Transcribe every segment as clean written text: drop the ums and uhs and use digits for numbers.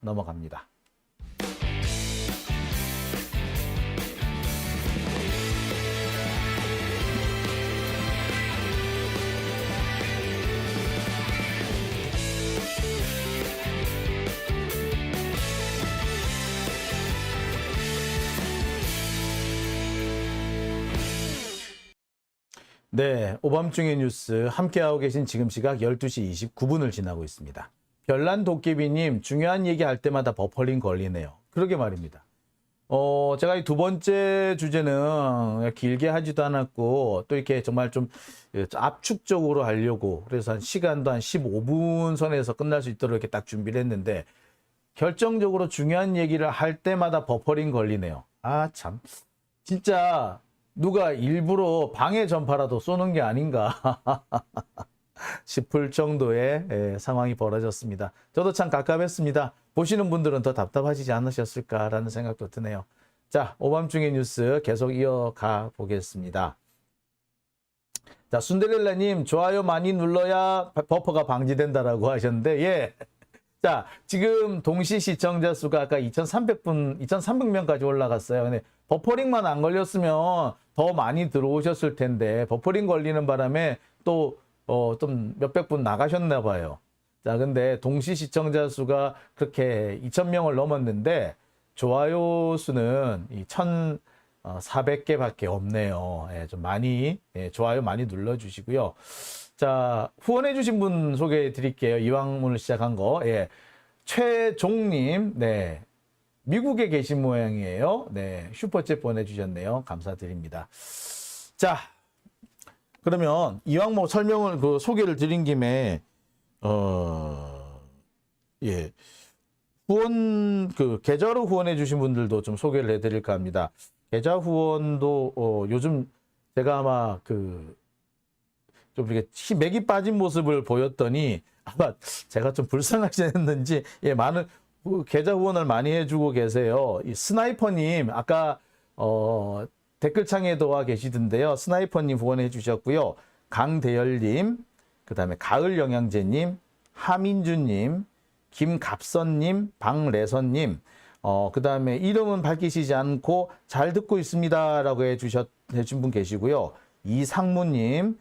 넘어갑니다. 네, 오밤중의 뉴스 함께하고 계신 지금 시각 12시 29분을 지나고 있습니다. 별난 도깨비님, 중요한 얘기할 때마다 버퍼링 걸리네요. 그러게 말입니다. 제가 이 두 번째 주제는 길게 하지도 않았고 또 이렇게 정말 좀 압축적으로 하려고 그래서 한 시간도 한 15분 선에서 끝날 수 있도록 이렇게 딱 준비를 했는데 결정적으로 중요한 얘기를 할 때마다 버퍼링 걸리네요. 아, 참. 진짜 누가 일부러 방해 전파라도 쏘는 게 아닌가 싶을 정도의 상황이 벌어졌습니다. 저도 참 갑갑했습니다. 보시는 분들은 더 답답하시지 않으셨을까라는 생각도 드네요. 자, 오밤중의 뉴스 계속 이어가 보겠습니다. 자, 순데렐라님, 좋아요 많이 눌러야 버퍼가 방지된다라고 하셨는데, 예. 자, 지금 동시 시청자 수가 아까 2,300명까지 올라갔어요. 근데 버퍼링만 안 걸렸으면 더 많이 들어오셨을 텐데, 버퍼링 걸리는 바람에 또, 좀 몇백 분 나가셨나 봐요. 자, 근데 동시 시청자 수가 그렇게 2,000명을 넘었는데, 좋아요 수는 1,400개밖에 없네요. 예, 좀 많이, 좋아요 많이 눌러주시고요. 자, 후원해주신 분 소개해 드릴게요. 이왕 오늘 시작한 거. 예. 최종님, 네. 미국에 계신 모양이에요. 네. 슈퍼챗 보내주셨네요. 감사드립니다. 자, 그러면 이왕 뭐 설명을, 소개를 드린 김에, 예. 계좌로 후원해주신 분들도 좀 소개를 해드릴까 합니다. 계좌 후원도, 요즘 제가 아마 좀 이렇게 맥이 빠진 모습을 보였더니 아마 제가 좀 불쌍하셨는지 많은 계좌 후원을 많이 해주고 계세요. 이 스나이퍼님 아까 댓글창에도 와 계시던데요. 스나이퍼님 후원해 주셨고요. 강대열님, 그다음에 가을영양제님, 하민주님, 김갑선님, 방래선님, 그다음에 이름은 밝히시지 않고 잘 듣고 있습니다라고 해주신 분 계시고요. 이상무님.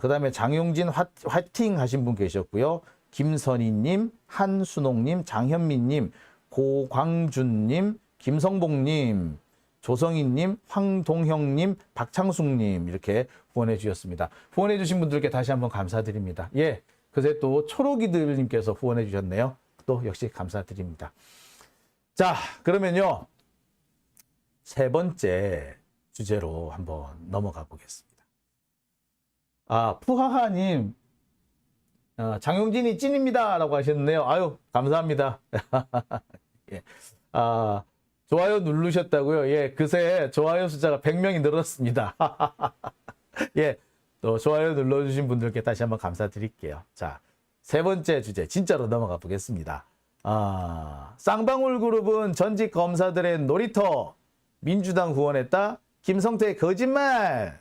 그 다음에 장용진 화이팅 하신 분 계셨고요. 김선희님, 한순옥님, 장현민님, 고광준님, 김성복님, 조성희님, 황동형님, 박창숙님 이렇게 후원해 주셨습니다. 후원해 주신 분들께 다시 한번 감사드립니다. 예, 그새 또 초록이들님께서 후원해 주셨네요. 또 역시 감사드립니다. 자, 그러면요. 세 번째 주제로 한번 넘어가 보겠습니다. 푸하하님, 장용진이 찐입니다. 라고 하셨네요. 아유, 감사합니다. 예. 좋아요 누르셨다고요? 예, 그새 좋아요 숫자가 100명이 늘었습니다. 예, 또 좋아요 눌러주신 분들께 다시 한번 감사드릴게요. 자, 세 번째 주제, 진짜로 넘어가 보겠습니다. 쌍방울 그룹은 전직 검사들의 놀이터, 민주당 후원했다, 김성태의 거짓말.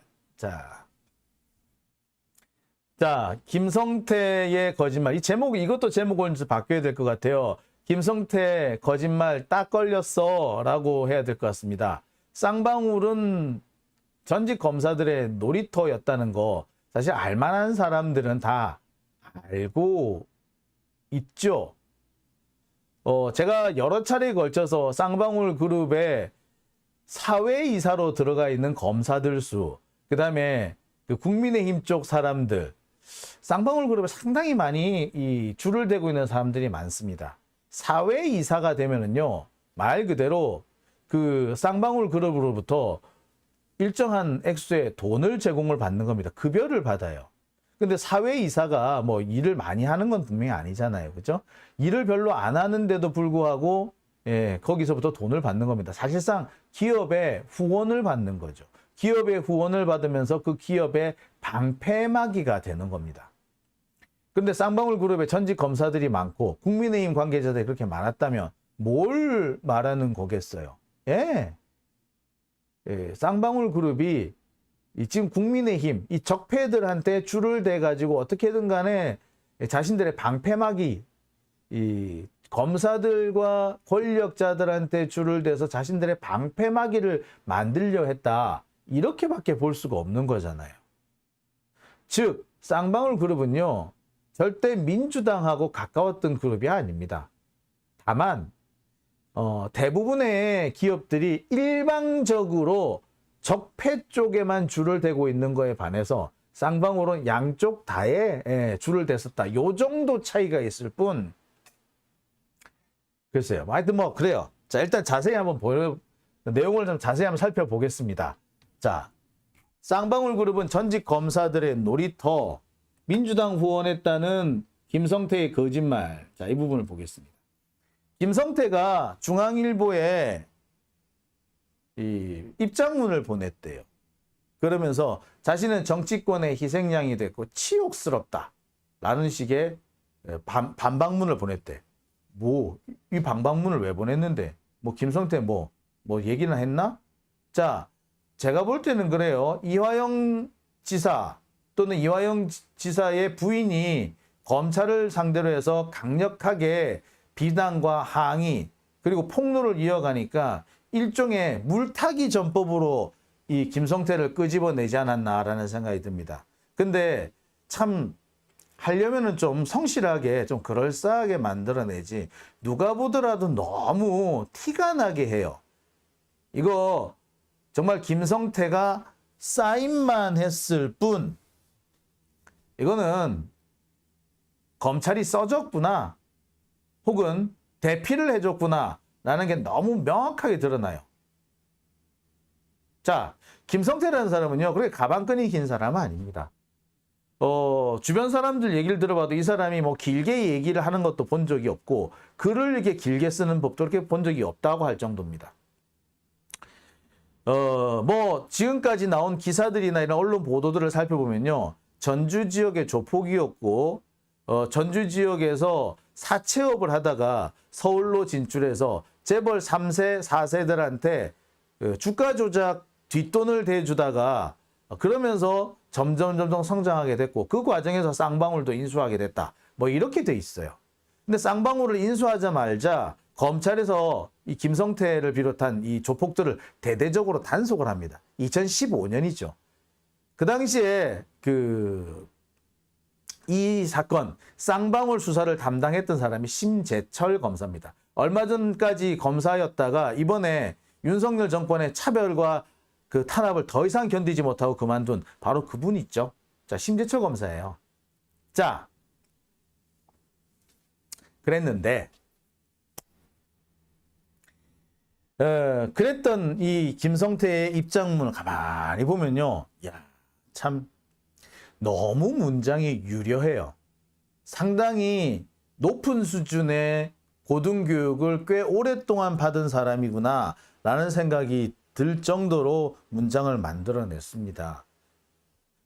자, 김성태의 거짓말. 이 제목, 이것도 제목을 좀 바뀌어야 될 것 같아요. 김성태 거짓말 딱 걸렸어 라고 해야 될 것 같습니다. 쌍방울은 전직 검사들의 놀이터였다는 거 사실 알만한 사람들은 다 알고 있죠. 제가 여러 차례에 걸쳐서 쌍방울 그룹의 사회이사로 들어가 있는 검사들 수, 그 다음에 국민의힘 쪽 사람들, 쌍방울 그룹에 상당히 많이 줄을 대고 있는 사람들이 많습니다. 사회이사가 되면은요, 말 그대로 쌍방울 그룹으로부터 일정한 액수의 돈을 제공을 받는 겁니다. 급여를 받아요. 근데 사회이사가 뭐 일을 많이 하는 건 분명히 아니잖아요. 그죠? 일을 별로 안 하는데도 불구하고, 거기서부터 돈을 받는 겁니다. 사실상 기업의 후원을 받는 거죠. 기업의 후원을 받으면서 그 기업의 방패막이가 되는 겁니다. 근데 쌍방울 그룹에 전직 검사들이 많고 국민의힘 관계자들이 그렇게 많았다면 뭘 말하는 거겠어요? 쌍방울 그룹이 지금 국민의힘 이 적폐들한테 줄을 대 가지고 어떻게든 간에 자신들의 방패막이 검사들과 권력자들한테 줄을 대서 자신들의 방패막이를 만들려 했다. 이렇게밖에 볼 수가 없는 거잖아요. 즉 쌍방울 그룹은요. 절대 민주당하고 가까웠던 그룹이 아닙니다. 다만 대부분의 기업들이 일방적으로 적폐 쪽에만 줄을 대고 있는 거에 반해서 쌍방울은 양쪽 다에 줄을 댔었다. 요 정도 차이가 있을 뿐. 글쎄요. 하여튼 뭐 그래요. 자, 일단 자세히 한번 내용을 좀 자세히 한번 살펴보겠습니다. 자, 쌍방울 그룹은 전직 검사들의 놀이터, 민주당 후원했다는 김성태의 거짓말. 자, 이 부분을 보겠습니다. 김성태가 중앙일보에 이 입장문을 보냈대요. 그러면서 자신은 정치권의 희생양이 됐고 치욕스럽다. 라는 식의 반박문을 보냈대. 뭐, 이 반박문을 왜 보냈는데? 뭐, 김성태 뭐 얘기나 했나? 자, 제가 볼 때는 그래요. 이화영 지사 또는 이화영 지사의 부인이 검찰을 상대로 해서 강력하게 비난과 항의 그리고 폭로를 이어가니까 일종의 물타기 전법으로 이 김성태를 끄집어내지 않았나라는 생각이 듭니다. 근데 참 하려면은 좀 성실하게 좀 그럴싸하게 만들어내지 누가 보더라도 너무 티가 나게 해요. 이거 정말 김성태가 사인만 했을 뿐 이거는 검찰이 써줬구나 혹은 대피를 해줬구나 라는 게 너무 명확하게 드러나요. 자, 김성태라는 사람은요 그렇게 가방끈이 긴 사람은 아닙니다. 주변 사람들 얘기를 들어봐도 이 사람이 뭐 길게 얘기를 하는 것도 본 적이 없고 글을 이렇게 길게 쓰는 법도 그렇게 본 적이 없다고 할 정도입니다. 뭐 지금까지 나온 기사들이나 이런 언론 보도들을 살펴보면요. 전주 지역의 조폭이었고 전주 지역에서 사채업을 하다가 서울로 진출해서 재벌 3세, 4세들한테 주가 조작 뒷돈을 대주다가 그러면서 점점 성장하게 됐고 그 과정에서 쌍방울도 인수하게 됐다. 뭐 이렇게 돼 있어요. 근데 쌍방울을 인수하자마자 검찰에서 이 김성태를 비롯한 이 조폭들을 대대적으로 단속을 합니다. 2015년이죠. 그 당시에 이 사건 쌍방울 수사를 담당했던 사람이 심재철 검사입니다. 얼마 전까지 검사였다가 이번에 윤석열 정권의 차별과 그 탄압을 더 이상 견디지 못하고 그만둔 바로 그분 있죠. 자, 심재철 검사예요. 자, 그랬는데 그랬던 이 김성태의 입장문을 가만히 보면요. 야, 참 너무 문장이 유려해요. 상당히 높은 수준의 고등교육을 꽤 오랫동안 받은 사람이구나 라는 생각이 들 정도로 문장을 만들어냈습니다.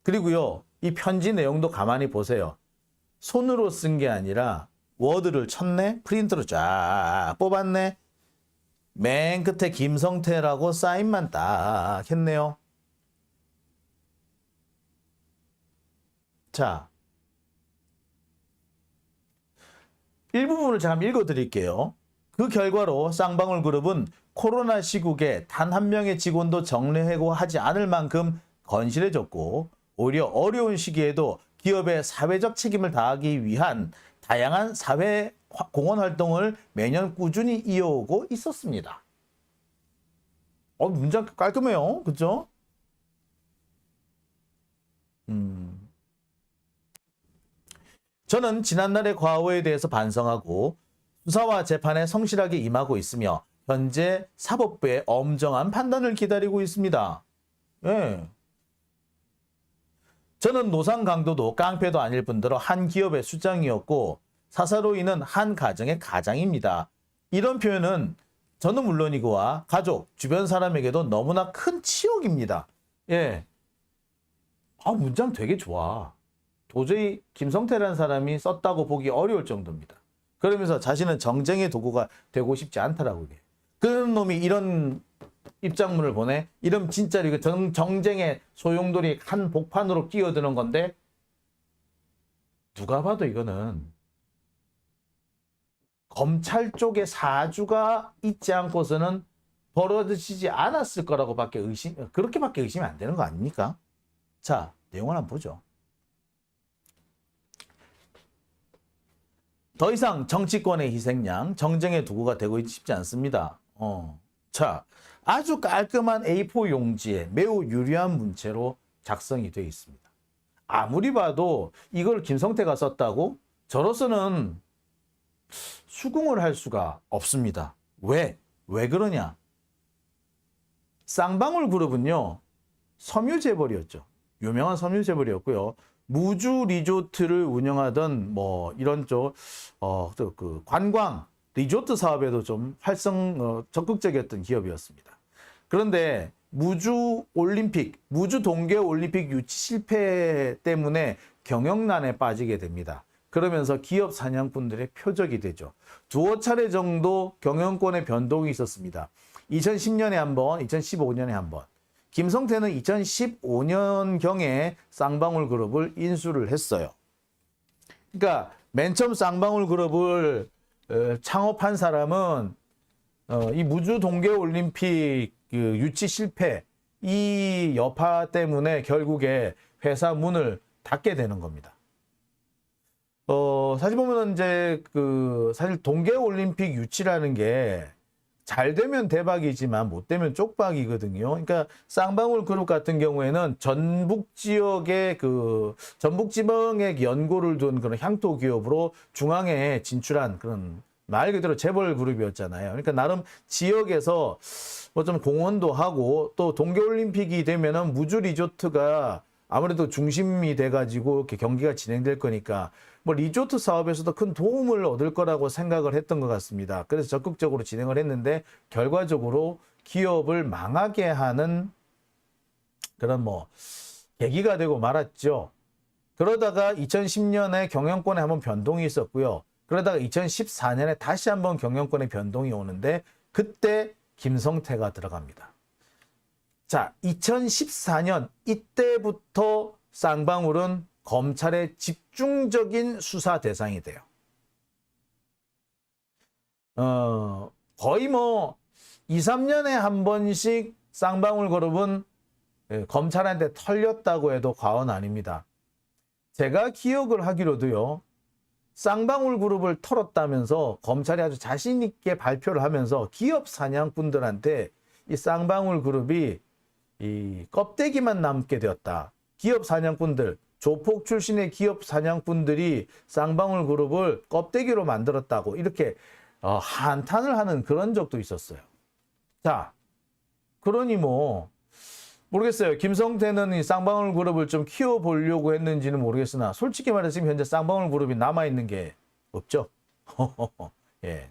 그리고요, 이 편지 내용도 가만히 보세요. 손으로 쓴 게 아니라 워드를 쳤네? 프린터로 쫙 뽑았네? 맨 끝에 김성태라고 사인만 딱 했네요. 자, 일부분을 제가 한번 읽어드릴게요. 그 결과로 쌍방울 그룹은 코로나 시국에 단 한 명의 직원도 정리해고하지 않을 만큼 건실해졌고 오히려 어려운 시기에도 기업의 사회적 책임을 다하기 위한 다양한 사회 공헌 활동을 매년 꾸준히 이어오고 있었습니다. 문장 깔끔해요. 그죠? 저는 지난날의 과오에 대해서 반성하고 수사와 재판에 성실하게 임하고 있으며 현재 사법부의 엄정한 판단을 기다리고 있습니다. 예. 저는 노상 강도도 깡패도 아닐 뿐더러 한 기업의 수장이었고 사사로이는 한 가정의 가장입니다. 이런 표현은 저는 물론이고와 가족, 주변 사람에게도 너무나 큰 치욕입니다. 예. 문장 되게 좋아. 도저히 김성태라는 사람이 썼다고 보기 어려울 정도입니다. 그러면서 자신은 정쟁의 도구가 되고 싶지 않다라고 얘기해요. 그런 놈이 이런 입장문을 보내? 이러면 진짜 이거 정쟁의 소용돌이 한 복판으로 끼어드는 건데 누가 봐도 이거는 검찰 쪽에 사주가 있지 않고서는 벌어지지 않았을 거라고 그렇게밖에 의심이 안 되는 거 아닙니까? 자, 내용을 한번 보죠. 더 이상 정치권의 희생양, 정쟁의 도구가 되고 싶지 않습니다. 자, 아주 깔끔한 A4 용지에 매우 유리한 문체로 작성이 되어 있습니다. 아무리 봐도 이걸 김성태가 썼다고? 저로서는 수긍을 할 수가 없습니다. 왜? 왜 그러냐? 쌍방울 그룹은요, 섬유재벌이었죠. 유명한 섬유재벌이었고요. 무주 리조트를 운영하던 뭐 이런 그 관광 리조트 사업에도 좀 적극적이었던 기업이었습니다. 그런데 무주 동계올림픽 유치 실패 때문에 경영난에 빠지게 됩니다. 그러면서 기업 사냥꾼들의 표적이 되죠. 두어 차례 정도 경영권의 변동이 있었습니다. 2010년에 한 번, 2015년에 한 번. 김성태는 2015년경에 쌍방울 그룹을 인수를 했어요. 그러니까 맨 처음 쌍방울 그룹을 창업한 사람은 이 무주 동계올림픽 유치 실패 이 여파 때문에 결국에 회사 문을 닫게 되는 겁니다. 사실 보면 이제 사실 동계올림픽 유치라는 게 잘 되면 대박이지만 못 되면 쪽박이거든요. 그러니까 쌍방울 그룹 같은 경우에는 전북 지역의 전북지방에 연고를 둔 그런 향토 기업으로 중앙에 진출한 그런 말 그대로 재벌 그룹이었잖아요. 그러니까 나름 지역에서 뭐 좀 공헌도 하고 또 동계올림픽이 되면은 무주 리조트가 아무래도 중심이 돼가지고 이렇게 경기가 진행될 거니까 뭐 리조트 사업에서도 큰 도움을 얻을 거라고 생각을 했던 것 같습니다. 그래서 적극적으로 진행을 했는데 결과적으로 기업을 망하게 하는 그런 계기가 되고 말았죠. 그러다가 2010년에 경영권에 한번 변동이 있었고요. 그러다가 2014년에 다시 한번 경영권에 변동이 오는데 그때 김성태가 들어갑니다. 자, 2014년 이때부터 쌍방울은 검찰의 집중적인 수사 대상이 돼요. 거의 2, 3년에 한 번씩 쌍방울 그룹은 검찰한테 털렸다고 해도 과언 아닙니다. 제가 기억을 하기로도요. 쌍방울 그룹을 털었다면서 검찰이 아주 자신 있게 발표를 하면서 기업 사냥꾼들한테 이 쌍방울 그룹이 이 껍데기만 남게 되었다. 기업 사냥꾼들, 조폭 출신의 기업 사냥꾼들이 쌍방울 그룹을 껍데기로 만들었다고 이렇게 한탄을 하는 그런 적도 있었어요. 자, 그러니 모르겠어요. 김성태는 이 쌍방울 그룹을 좀 키워보려고 했는지는 모르겠으나 솔직히 말해서 지금 현재 쌍방울 그룹이 남아있는 게 없죠. 예.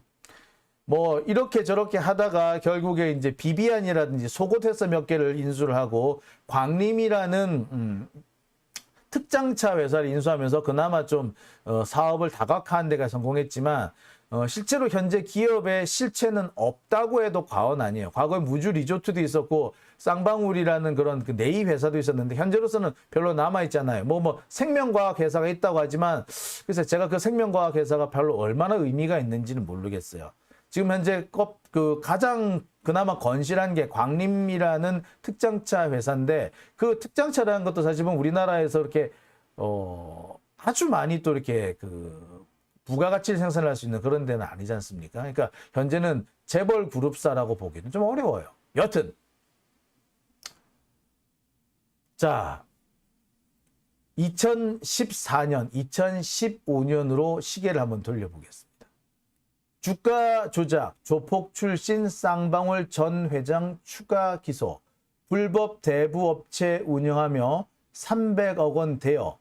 이렇게 저렇게 하다가 결국에 이제 비비안이라든지 속옷회사 몇 개를 인수를 하고 광림이라는 특장차 회사를 인수하면서 그나마 좀 사업을 다각화하는 데가 성공했지만 실제로 현재 기업의 실체는 없다고 해도 과언 아니에요. 과거에 무주 리조트도 있었고 쌍방울이라는 그런 네이 회사도 있었는데 현재로서는 별로 남아있잖아요. 생명과학 회사가 있다고 하지만 그래서 제가 그 생명과학 회사가 별로 얼마나 의미가 있는지는 모르겠어요. 지금 현재 가장 그나마 건실한 게 광림이라는 특장차 회사인데 그 특장차라는 것도 사실은 우리나라에서 이렇게 아주 많이 또 이렇게 부가가치를 생산할 수 있는 그런 데는 아니지 않습니까? 그러니까 현재는 재벌 그룹사라고 보기는 좀 어려워요. 여튼 자 2014년, 2015년으로 시계를 한번 돌려보겠습니다. 주가 조작, 조폭 출신 쌍방울 전 회장 추가 기소, 불법 대부업체 운영하며 300억 원 대여,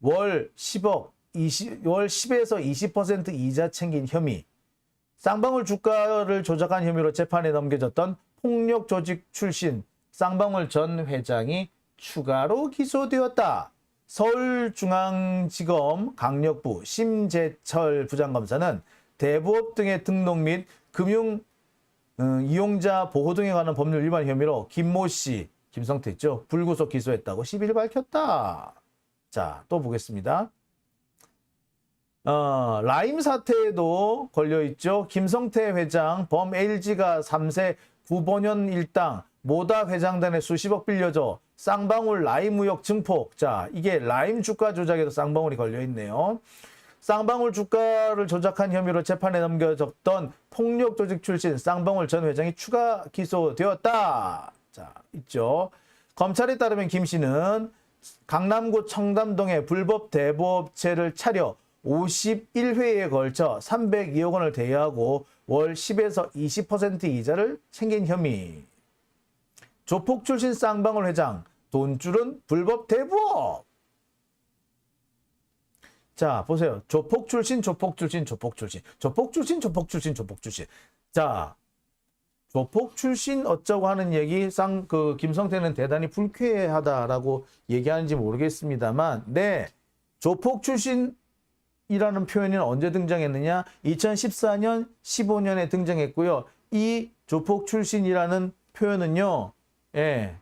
월 10에서 20% 이자 챙긴 혐의, 쌍방울 주가를 조작한 혐의로 재판에 넘겨졌던 폭력 조직 출신 쌍방울 전 회장이 추가로 기소되었다. 서울중앙지검 강력부 심재철 부장검사는 대부업 등의 등록 및 금융 이용자 보호 등에 관한 법률 위반 혐의로 김모 씨, 김성태 있죠? 불구속 기소했다고 10일 밝혔다. 자, 또 보겠습니다. 라임 사태에도 걸려 있죠. 김성태 회장 범 LG가 3세 9번연 일당 모다 회장단에 수십억 빌려줘 쌍방울 라임 의혹 증폭. 자, 이게 라임 주가 조작에도 쌍방울이 걸려 있네요. 쌍방울 주가를 조작한 혐의로 재판에 넘겨졌던 폭력 조직 출신 쌍방울 전 회장이 추가 기소되었다. 자, 있죠. 검찰에 따르면 김 씨는 강남구 청담동에 불법 대부업체를 차려 51회에 걸쳐 302억 원을 대여하고 월 10에서 20% 이자를 챙긴 혐의. 조폭 출신 쌍방울 회장, 돈줄은 불법 대부업. 자, 보세요. 조폭 출신, 조폭 출신, 조폭 출신. 조폭 출신, 조폭 출신, 조폭 출신. 자, 조폭 출신 어쩌고 하는 얘기, 김성태는 대단히 불쾌하다라고 얘기하는지 모르겠습니다만, 네, 조폭 출신이라는 표현이 언제 등장했느냐? 2014년, 15년에 등장했고요. 이 조폭 출신이라는 표현은요, 예,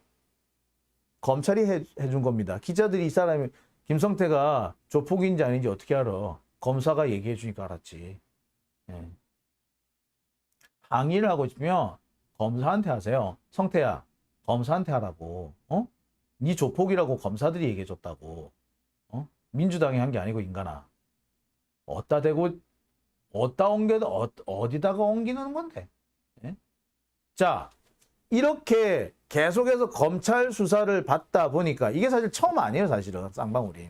검찰이 해준 겁니다. 기자들이 이 사람이 김성태가 조폭인지 아닌지 어떻게 알아? 검사가 얘기해 주니까 알았지. 예. 항의를 하고 싶으면 검사한테 하세요. 성태야, 검사한테 하라고. 네 조폭이라고 검사들이 얘기해 줬다고. 민주당이 한 게 아니고 인간아. 어디다 대고 어디다가 옮기는 건데. 예? 자, 이렇게 계속해서 검찰 수사를 받다 보니까 이게 사실 처음 아니에요, 사실은 쌍방울이.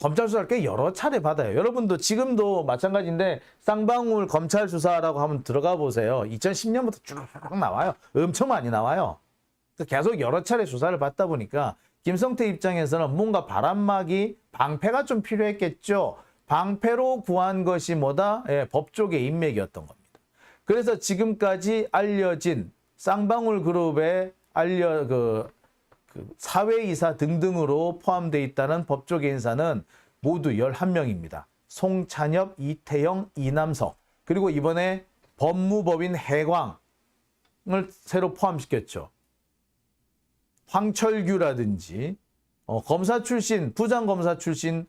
검찰 수사를 꽤 여러 차례 받아요. 여러분도 지금도 마찬가지인데 쌍방울 검찰 수사라고 하면 들어가 보세요. 2010년부터 쭉 나와요. 엄청 많이 나와요. 계속 여러 차례 수사를 받다 보니까 김성태 입장에서는 뭔가 바람막이, 방패가 좀 필요했겠죠. 방패로 구한 것이 뭐다? 예, 법조계 인맥이었던 겁니다. 그래서 지금까지 알려진 쌍방울 그룹의 사회이사 등등으로 포함되어 있다는 법조계 인사는 모두 11명입니다. 송찬엽, 이태영, 이남석, 그리고 이번에 법무법인 해광을 새로 포함시켰죠. 황철규라든지 검사 출신, 부장검사 출신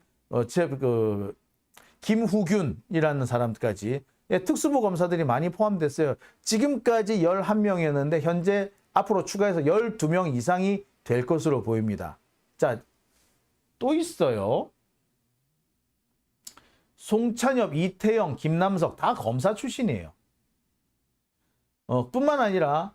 김후균이라는 사람까지, 예, 특수부 검사들이 많이 포함됐어요. 지금까지 11명이었는데 현재 앞으로 추가해서 12명 이상이 될 것으로 보입니다. 자, 또 있어요. 송찬엽, 이태영, 김남석 다 검사 출신이에요. 뿐만 아니라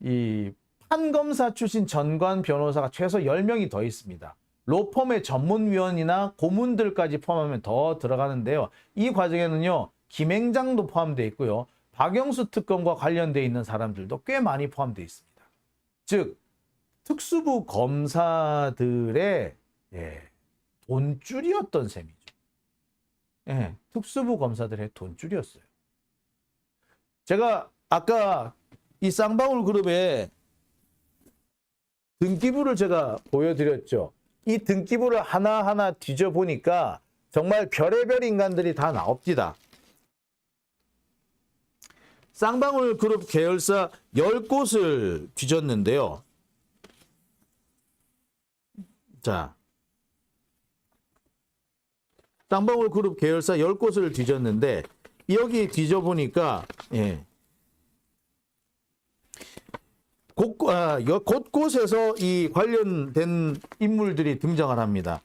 이 판검사 출신 전관 변호사가 최소 10명이 더 있습니다. 로펌의 전문위원이나 고문들까지 포함하면 더 들어가는데요. 이 과정에는요, 김행장도 포함되어 있고요. 박영수 특검과 관련되어 있는 사람들도 꽤 많이 포함되어 있습니다. 즉, 특수부 검사들의 돈줄이었던 셈이죠. 예, 특수부 검사들의 돈줄이었어요. 제가 아까 이 쌍방울 그룹의 등기부를 제가 보여드렸죠. 이 등기부를 하나하나 뒤져보니까 정말 별의별 인간들이 다 나옵니다. 쌍방울 그룹 계열사 10곳을 뒤졌는데요. 자, 쌍방울 그룹 계열사 10곳을 뒤졌는데 여기 뒤져보니까 곳곳에서 이 관련된 인물들이 등장을 합니다.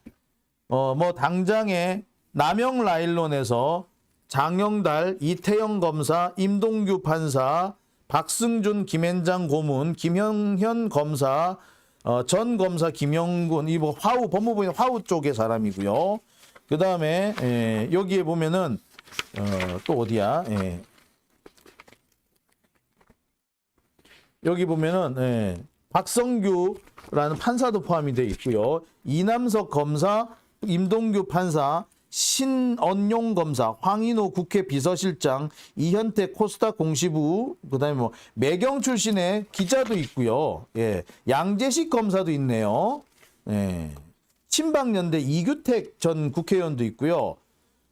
당장에 남영라일론에서 장영달, 이태영 검사, 임동규 판사, 박승준, 김현장 고문, 김형현 검사, 전 검사 김영군, 이 화우 법무부인 화우 쪽의 사람이고요. 그 다음에 여기에 보면은 또 어디야? 여기 보면은 박성규라는 판사도 포함이 되어 있고요. 이남석 검사, 임동규 판사, 신언용 검사, 황인호 국회 비서실장, 이현태 코스닥 공시부, 그다음에 매경 출신의 기자도 있고요. 예, 양재식 검사도 있네요. 예, 친박연대 이규택 전 국회의원도 있고요.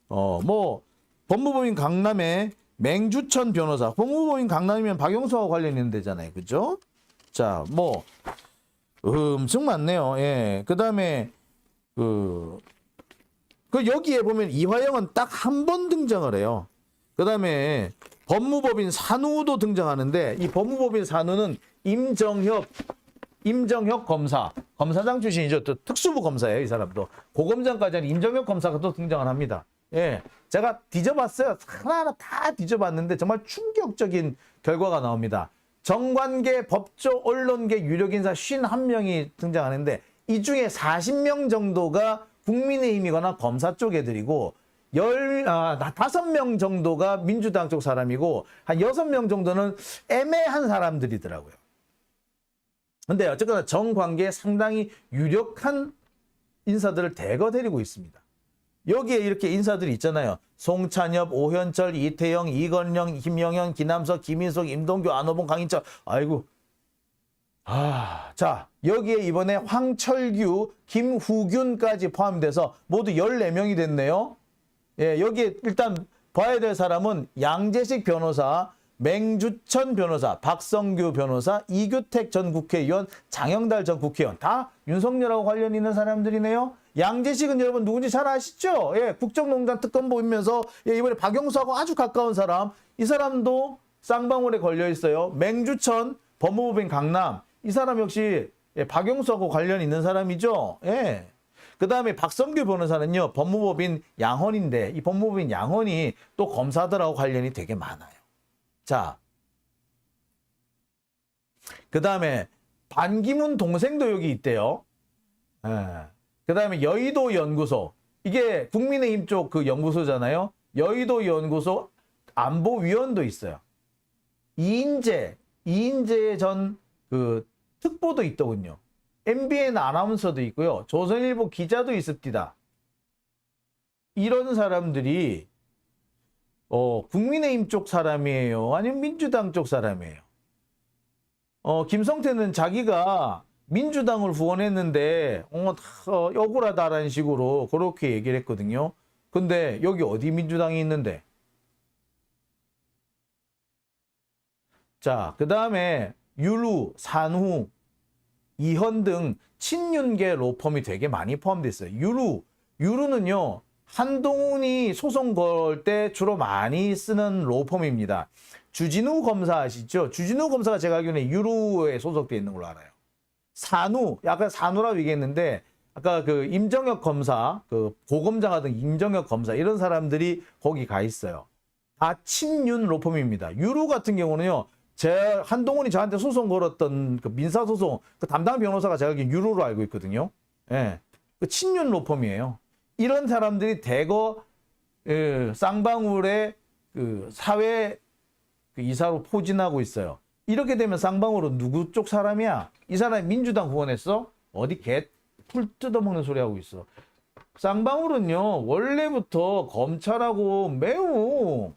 법무법인 강남의 맹주천 변호사, 법무법인 강남이면 박영수와 관련 있는 데잖아요, 그죠? 자, 엄청 많네요. 예, 그다음에 그 여기에 보면 이화영은 딱 한 번 등장을 해요. 그 다음에 법무법인 산우도 등장하는데 이 법무법인 산우는 임정혁 검사장 출신이죠. 또 특수부 검사예요, 이 사람도. 고검장까지 한 임정혁 검사가 또 등장을 합니다. 예, 제가 뒤져봤어요. 하나하나 다 뒤져봤는데 정말 충격적인 결과가 나옵니다. 정관계, 법조, 언론계 유력인사 51명이 등장하는데 이 중에 40명 정도가 국민의힘이거나 검사 쪽 애들이고 5명 정도가 민주당 쪽 사람이고 한 6명 정도는 애매한 사람들이더라고요. 근데 어쨌거나 정관계에 상당히 유력한 인사들을 대거 데리고 있습니다. 여기에 이렇게 인사들이 있잖아요. 송찬엽, 오현철, 이태영, 이건영, 김영현, 김남석, 김인석, 임동규, 안호봉, 강인철. 아이고. 자, 여기에 이번에 황철규, 김후균까지 포함돼서 모두 14명이 됐네요. 예, 여기에 일단 봐야 될 사람은 양재식 변호사, 맹주천 변호사, 박성규 변호사, 이규택 전 국회의원, 장영달 전 국회의원 다 윤석열하고 관련 있는 사람들이네요. 양재식은 여러분 누군지 잘 아시죠? 예, 국정농단 특검보이면서 예, 이번에 박영수하고 아주 가까운 사람, 이 사람도 쌍방울에 걸려 있어요. 맹주천 법무법인 강남, 이 사람 역시 예, 박영수하고 관련 있는 사람이죠. 예. 그 다음에 박성규 변호사는요, 법무법인 양헌인데 이 법무법인 양헌이 또 검사들하고 관련이 되게 많아요. 자, 그 다음에 반기문 동생도 여기 있대요. 예. 그 다음에 여의도 연구소, 이게 국민의힘 쪽 그 연구소잖아요. 여의도 연구소 안보위원도 있어요. 이인재 전 그 특보도 있더군요. MBN 아나운서도 있고요. 조선일보 기자도 있습니다. 이런 사람들이 국민의힘 쪽 사람이에요? 아니면 민주당 쪽 사람이에요? 김성태는 자기가 민주당을 후원했는데 억울하다라는 식으로 그렇게 얘기를 했거든요. 근데 여기 어디 민주당이 있는데? 자, 그 다음에 유루, 산후, 이현 등 친윤계 로펌이 되게 많이 포함되어 있어요. 유루는요, 한동훈이 소송 걸 때 주로 많이 쓰는 로펌입니다. 주진우 검사 아시죠? 주진우 검사가 제가 알기로는 유루에 소속되어 있는 걸로 알아요. 산우, 약간 산우라고 얘기했는데 아까 그 임정혁 검사, 그 고검장 하던 임정혁 검사 이런 사람들이 거기 가 있어요. 다 친윤 로펌입니다. 유루 같은 경우는요, 한동훈이 저한테 소송 걸었던 그 민사소송 그 담당 변호사가 제가 알기로는 유루로 알고 있거든요. 예, 그 친윤 로펌이에요. 이런 사람들이 대거 쌍방울의 그 사회 그 이사로 포진하고 있어요. 이렇게 되면 쌍방울은 누구 쪽 사람이야? 이 사람이 민주당 후원했어? 어디 풀 뜯어먹는 소리 하고 있어. 쌍방울은요, 원래부터 검찰하고 매우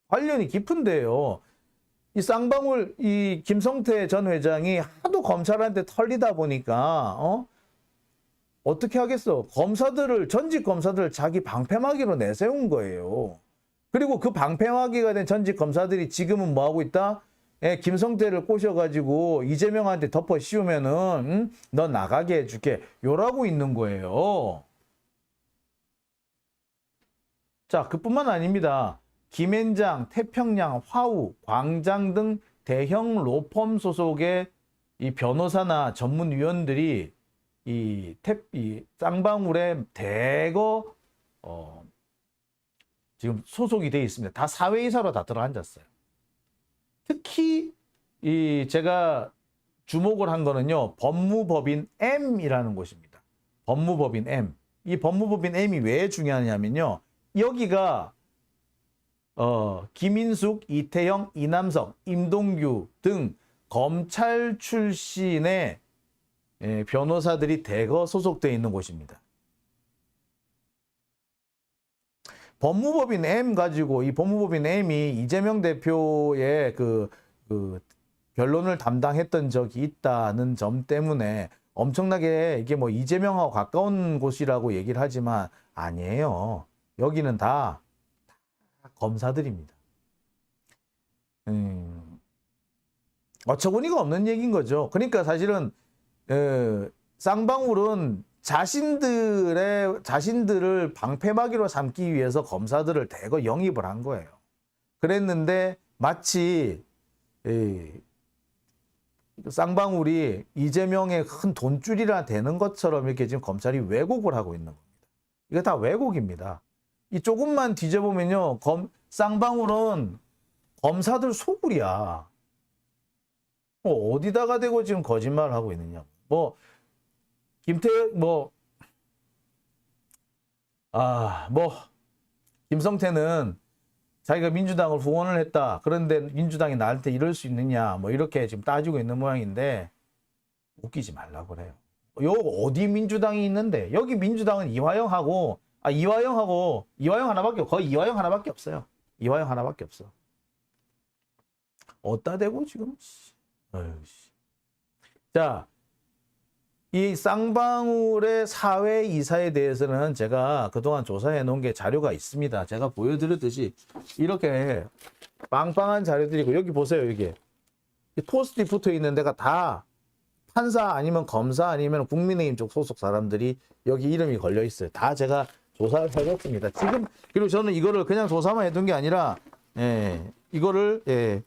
관련이 깊은데요. 이 쌍방울, 이 김성태 전 회장이 하도 검찰한테 털리다 보니까, 어떻게 하겠어? 전직 검사들을 자기 방패막이로 내세운 거예요. 그리고 그 방패막이가 된 전직 검사들이 지금은 뭐 하고 있다? 김성태를 꼬셔가지고 이재명한테 덮어 씌우면은, 너 나가게 해줄게. 요라고 있는 거예요. 자, 그뿐만 아닙니다. 김앤장, 태평양, 화우, 광장 등 대형 로펌 소속의 이 변호사나 전문위원들이 이 쌍방울에 대거 지금 소속이 되어 있습니다. 다 사회이사로 다 들어앉았어요. 특히 제가 주목을 한 거는요, 법무법인 M이라는 곳입니다. 법무법인 M. 이 법무법인 M이 왜 중요하냐면요, 여기가 김인숙, 이태영, 이남석, 임동규 등 검찰 출신의 변호사들이 대거 소속되어 있는 곳입니다. 법무법인 M 가지고 이 법무법인 M이 이재명 대표의 그 변론을 담당했던 적이 있다는 점 때문에 엄청나게 이게 뭐 이재명하고 가까운 곳이라고 얘기를 하지만 아니에요. 여기는 다 검사들입니다. 어처구니가 없는 얘기인 거죠. 그러니까 사실은 쌍방울은 자신들을 방패막이로 삼기 위해서 검사들을 대거 영입을 한 거예요. 그랬는데 마치 쌍방울이 이재명의 큰 돈줄이라 되는 것처럼 이렇게 지금 검찰이 왜곡을 하고 있는 겁니다. 이거 다 왜곡입니다. 이 조금만 뒤져보면요, 쌍방울은 검사들 소굴이야. 어디다가 대고 지금 거짓말을 하고 있느냐. 김성태는 자기가 민주당을 후원을 했다. 그런데 민주당이 나한테 이럴 수 있느냐. 이렇게 지금 따지고 있는 모양인데, 웃기지 말라고 그래요. 여기 어디 민주당이 있는데? 여기 민주당은 이화영 하나밖에 없어. 거의 이화영 하나밖에 없어요. 이화영 하나밖에 없어. 어디다 대고 지금? 자, 이 쌍방울의 사회 이사에 대해서는 제가 그동안 조사해 놓은 게 자료가 있습니다. 제가 보여드렸듯이 이렇게 빵빵한 자료들이고, 여기 보세요. 여기 포스트잇 붙어 있는 데가 다 판사 아니면 검사 아니면 국민의힘 쪽 소속 사람들이 여기 이름이 걸려 있어요. 다 제가 조사를 해봤습니다. 지금, 그리고 저는 이거를 그냥 조사만 해둔 게 아니라, 이거를,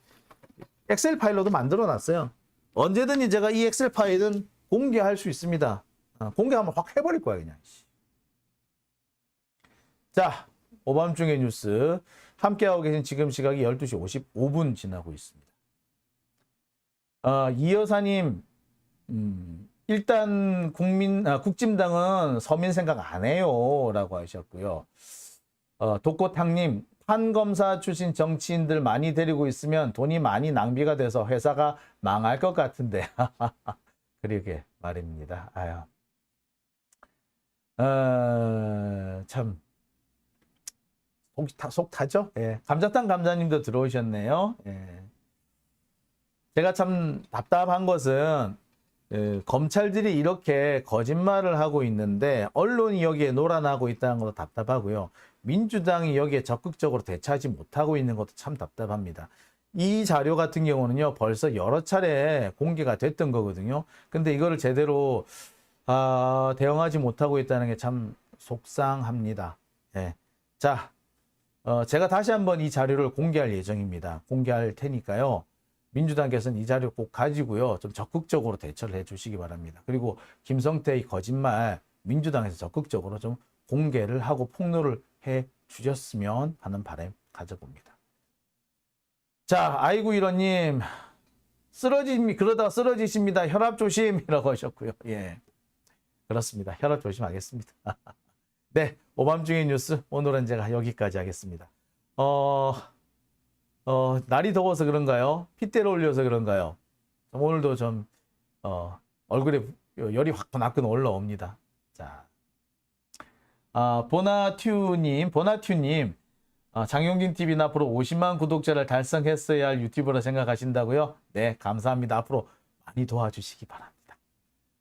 엑셀 파일로도 만들어 놨어요. 언제든지 제가 이 엑셀 파일은 공개할 수 있습니다. 공개하면 확 해버릴 거야, 그냥. 자, 오밤중의 뉴스. 함께하고 계신 지금 시각이 12시 55분 지나고 있습니다. 이 여사님, 일단 국진당은 서민 생각 안 해요. 라고 하셨고요. 독고탕님, 판검사 출신 정치인들 많이 데리고 있으면 돈이 많이 낭비가 돼서 회사가 망할 것 같은데. 그러게 말입니다. 참 속 타죠? 예. 감자탕 감자님도 들어오셨네요. 예. 제가 참 답답한 것은 검찰들이 이렇게 거짓말을 하고 있는데 언론이 여기에 놀아나고 있다는 것도 답답하고요. 민주당이 여기에 적극적으로 대처하지 못하고 있는 것도 참 답답합니다. 이 자료 같은 경우는요, 벌써 여러 차례 공개가 됐던 거거든요. 근데 이거를 제대로 대응하지 못하고 있다는 게 참 속상합니다. 예. 자, 제가 다시 한번 이 자료를 공개할 예정입니다. 공개할 테니까요. 민주당께서는 이 자료 꼭 가지고요, 좀 적극적으로 대처를 해 주시기 바랍니다. 그리고 김성태의 거짓말 민주당에서 적극적으로 좀 공개를 하고 폭로를 해 주셨으면 하는 바람 가져봅니다. 자, 아이고 이런님, 그러다가 쓰러지십니다. 혈압 조심이라고 하셨고요. 예, 그렇습니다. 혈압 조심하겠습니다. 네, 오밤중의 뉴스 오늘은 제가 여기까지 하겠습니다. 날이 더워서 그런가요? 핏대를 올려서 그런가요? 오늘도 좀 얼굴에 열이 화끈화끈 올라옵니다. 자, 보나튜님, 장용진 TV는 앞으로 50만 구독자를 달성했어야 할 유튜브로 생각하신다고요? 네, 감사합니다. 앞으로 많이 도와주시기 바랍니다.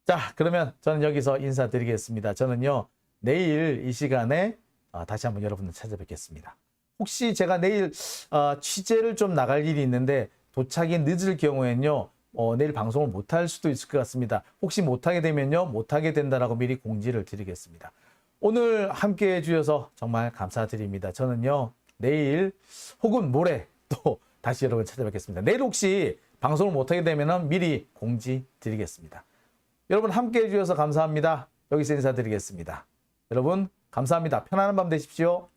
자, 그러면 저는 여기서 인사드리겠습니다. 저는요, 내일 이 시간에 다시 한번 여러분들 찾아뵙겠습니다. 혹시 제가 내일 취재를 좀 나갈 일이 있는데 도착이 늦을 경우에는요, 내일 방송을 못할 수도 있을 것 같습니다. 혹시 못하게 되면요, 못하게 된다라고 미리 공지를 드리겠습니다. 오늘 함께 해주셔서 정말 감사드립니다. 저는요, 내일 혹은 모레 또 다시 여러분 찾아뵙겠습니다. 내일 혹시 방송을 못하게 되면 미리 공지 드리겠습니다. 여러분 함께 해주셔서 감사합니다. 여기서 인사드리겠습니다. 여러분 감사합니다. 편안한 밤 되십시오.